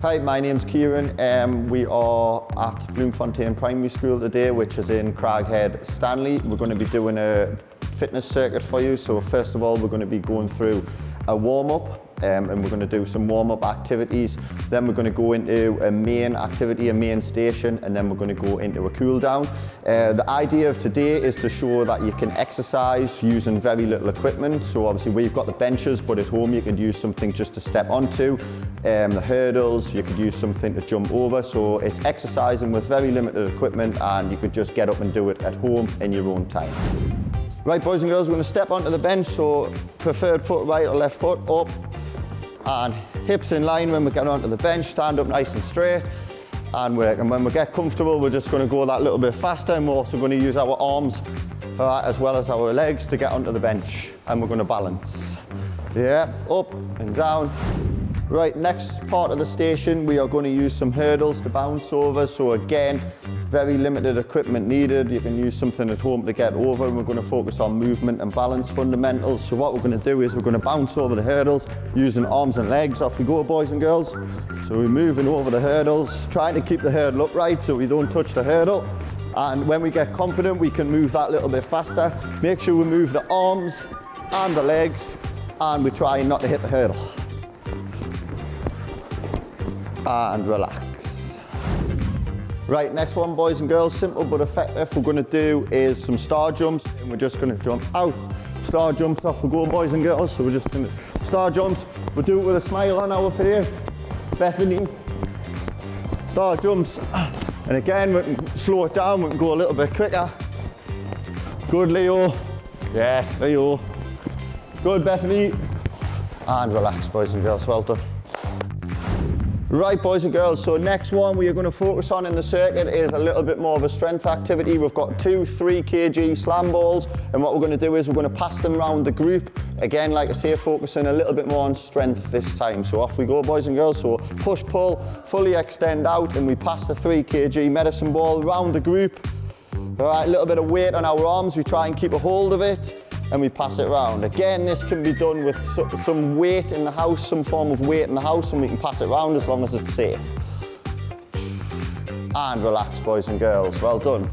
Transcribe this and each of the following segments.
Hi, my name's Kieran. We are at Bloemfontein Primary School today, which is in Craghead, Stanley. We're going to be doing a fitness circuit for you. So first of all, we're going to be going through a warm-up and we're going to do some warm-up activities. Then we're going to go into a main activity, a main station, and then we're going to go into a cool down. The idea of today is to show that you can exercise using very little equipment. So obviously we've got the benches, but at home you could use something just to step onto. The hurdles, you could use something to jump over. So it's exercising with very limited equipment, and you could just get up and do it at home in your own time. Right, boys and girls, we're going to step onto the bench. So preferred foot right or left foot up, and hips in line when we get onto the bench. Stand up nice and straight and work. And when we get comfortable, we're just going to go that little bit faster, and we're also going to use our arms as well as our legs to get onto the bench, and we're going to balance. Yeah, up and down. Right, next part of the station, we are going to use some hurdles to bounce over. So again, very limited equipment needed. You can use something at home to get over, and we're going to focus on movement and balance fundamentals. So what we're going to do is we're going to bounce over the hurdles using arms and legs. Off we go, boys and girls. So we're moving over the hurdles, trying to keep the hurdle upright so we don't touch the hurdle. And when we get confident, we can move that little bit faster. Make sure we move the arms and the legs, and we try not to hit the hurdle. And relax. Right, next one, boys and girls, simple but effective. We're going to do is some star jumps, and we're just going to jump out. Star jumps, off we go, boys and girls. So we're just going to star jumps. We'll do it with a smile on our face. Bethany, star jumps. And again, we can slow it down, we can go a little bit quicker. Good, Leo. Yes, Leo. Good, Bethany. And relax, boys and girls, well done. Right, boys and girls, so next one we are going to focus on in the circuit is a little bit more of a strength activity. We've got 2 3 kg slam balls, and what we're going to do is we're going to pass them around the group. Again, like I say, focusing a little bit more on strength this time. So off we go, boys and girls. So push, pull, fully extend out, and we pass the 3 kg medicine ball around the group. All right, a little bit of weight on our arms. We try and keep a hold of it, and we pass it around. Again, this can be done with some weight in the house, some form of weight in the house, and we can pass it around as long as it's safe. And relax, boys and girls, well done.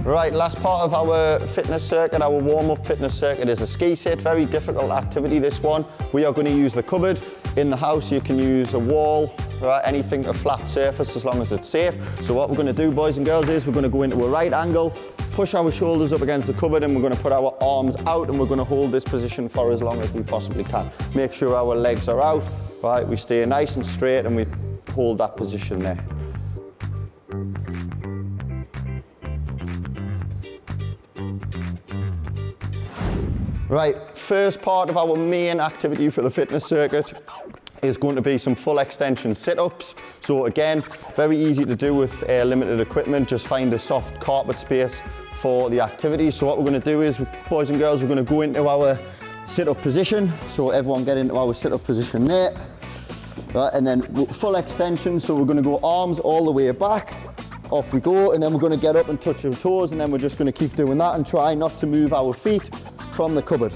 Right, last part of our fitness circuit, our warm-up fitness circuit is a ski sit. Very difficult activity, this one. We are going to use the cupboard. In the house, you can use a wall, right, anything, a flat surface, as long as it's safe. So what we're going to do, boys and girls, is we're going to go into a right angle, push our shoulders up against the cupboard, and we're going to put our arms out, and we're going to hold this position for as long as we possibly can. Make sure our legs are out, right? We stay nice and straight, and we hold that position there. Right, first part of our main activity for the fitness circuit is going to be some full extension sit-ups. So again, very easy to do with limited equipment. Just find a soft carpet space for the activity. So what we're going to do is, boys and girls, we're going to go into our sit-up position. So everyone get into our sit-up position there. Right, and then full extension. So we're going to go arms all the way back. Off we go, and then we're going to get up and touch our toes, and then we're just going to keep doing that and try not to move our feet from the cupboard.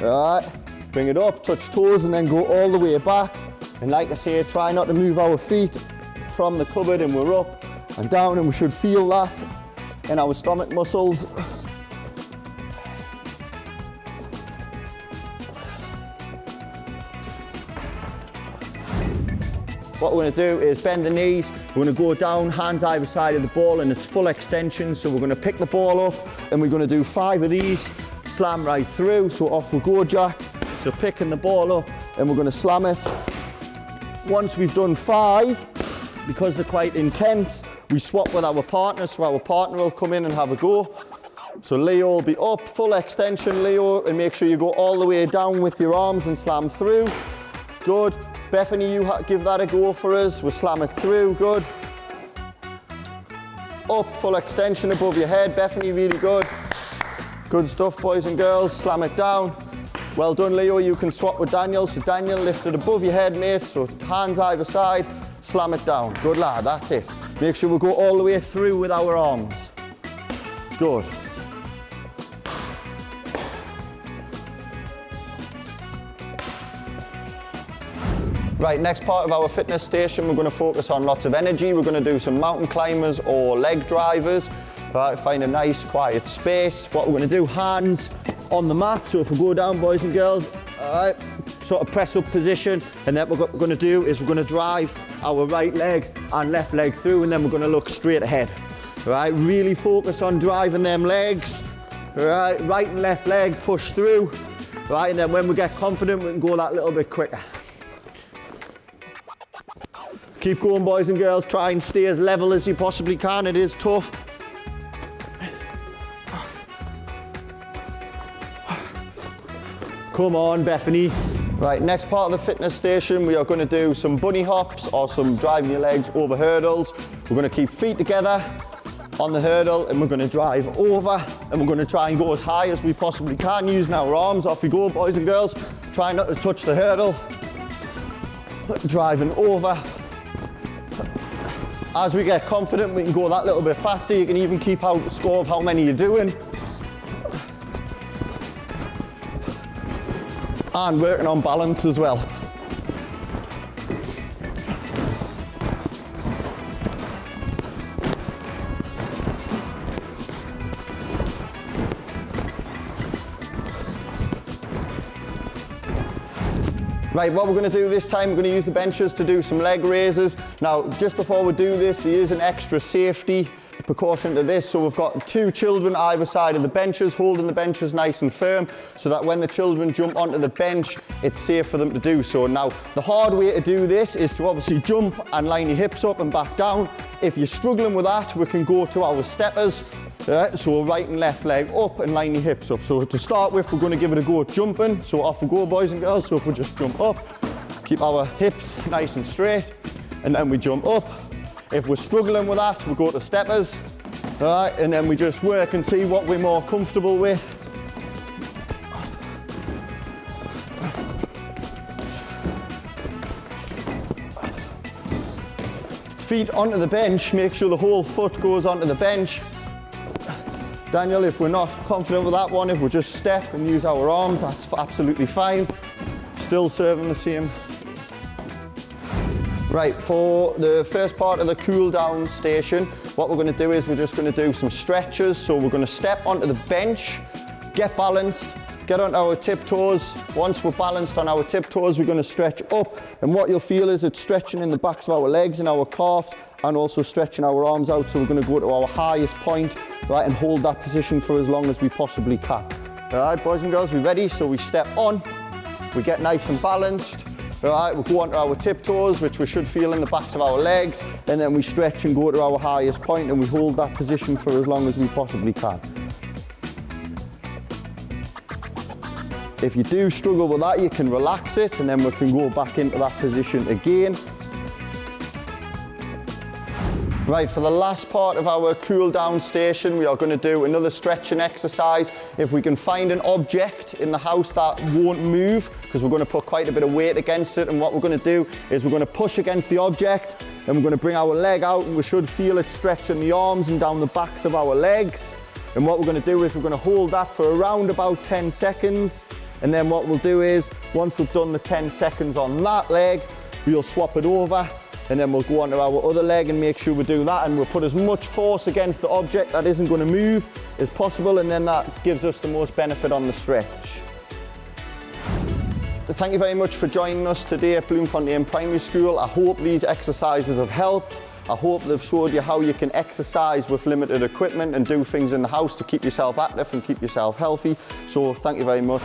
Right, bring it up, touch toes, and then go all the way back. And like I say, try not to move our feet from the cupboard, and we're up and down, and we should feel that in our stomach muscles. What we're going to do is bend the knees. We're going to go down, hands either side of the ball, and it's full extension. So we're going to pick the ball up, and we're going to do 5 of these. Slam right through, so off we go, Jack. So picking the ball up, and we're going to slam it. Once we've done 5, because they're quite intense, we swap with our partner, so our partner will come in and have a go. So Leo will be up, full extension, Leo, and make sure you go all the way down with your arms and slam through. Good. Bethany, you give that a go for us. We'll slam it through, good. Up, full extension above your head. Bethany, really good. Good stuff, boys and girls. Slam it down. Well done, Leo. You can swap with Daniel. So Daniel, lift it above your head, mate. So hands either side. Slam it down. Good lad, that's it. Make sure we go all the way through with our arms. Good. Right, next part of our fitness station, we're going to focus on lots of energy. We're going to do some mountain climbers or leg drivers. Right, find a nice quiet space. What we're going to do, hands on the mat. So if we go down, boys and girls, all right, sort of press up position. And then what we're going to do is we're going to drive our right leg and left leg through, and then we're going to look straight ahead. All right, really focus on driving them legs. All right and left leg, push through. All right, and then when we get confident, we can go that little bit quicker. Keep going, boys and girls. Try and stay as level as you possibly can. It is tough. Come on, Bethany. Right, next part of the fitness station, we are going to do some bunny hops or some driving your legs over hurdles. We're going to keep feet together on the hurdle, and we're going to drive over, and we're going to try and go as high as we possibly can using our arms. Off we go, boys and girls. Try not to touch the hurdle. Driving over. As we get confident, we can go that little bit faster. You can even keep out score of how many you're doing. And working on balance as well. Right, what we're going to do this time, we're going to use the benches to do some leg raises. Now, just before we do this, there is an extra safety precaution to this. So we've got 2 children either side of the benches, holding the benches nice and firm, so that when the children jump onto the bench, it's safe for them to do so. Now, the hard way to do this is to obviously jump and line your hips up and back down. If you're struggling with that, we can go to our steppers. So right and left leg up and line your hips up. So to start with, we're going to give it a go at jumping. So off we go, boys and girls. So if we just jump up, keep our hips nice and straight, and then we jump up. If we're struggling with that, we go to steppers. All right, and then we just work and see what we're more comfortable with. Feet onto the bench, make sure the whole foot goes onto the bench. Daniel, if we're not confident with that one, if we just step and use our arms, that's absolutely fine. Still serving the same. Right, for the first part of the cool down station, what we're going to do is we're just going to do some stretches. So we're going to step onto the bench, get balanced, get onto our tiptoes. Once we're balanced on our tiptoes, we're going to stretch up. And what you'll feel is it's stretching in the backs of our legs and our calves, and also stretching our arms out. So we're going to go to our highest point, right, and hold that position for as long as we possibly can. All right, boys and girls, we ready? So we step on, we get nice and balanced. All right, we'll go onto our tiptoes, which we should feel in the backs of our legs, and then we stretch and go to our highest point, and we hold that position for as long as we possibly can. If you do struggle with that, you can relax it, and then we can go back into that position again. Right, for the last part of our cool down station, we are going to do another stretching exercise. If we can find an object in the house that won't move, because we're going to put quite a bit of weight against it, and what we're going to do is we're going to push against the object, and we're going to bring our leg out, and we should feel it stretching the arms and down the backs of our legs. And what we're going to do is we're going to hold that for around about 10 seconds. And then what we'll do is, once we've done the 10 seconds on that leg, we'll swap it over, and then we'll go on to our other leg and make sure we do that, and we'll put as much force against the object that isn't going to move as possible, and then that gives us the most benefit on the stretch. Thank you very much for joining us today at Bloemfontein Primary School. I hope these exercises have helped. I hope they've showed you how you can exercise with limited equipment and do things in the house to keep yourself active and keep yourself healthy. So thank you very much.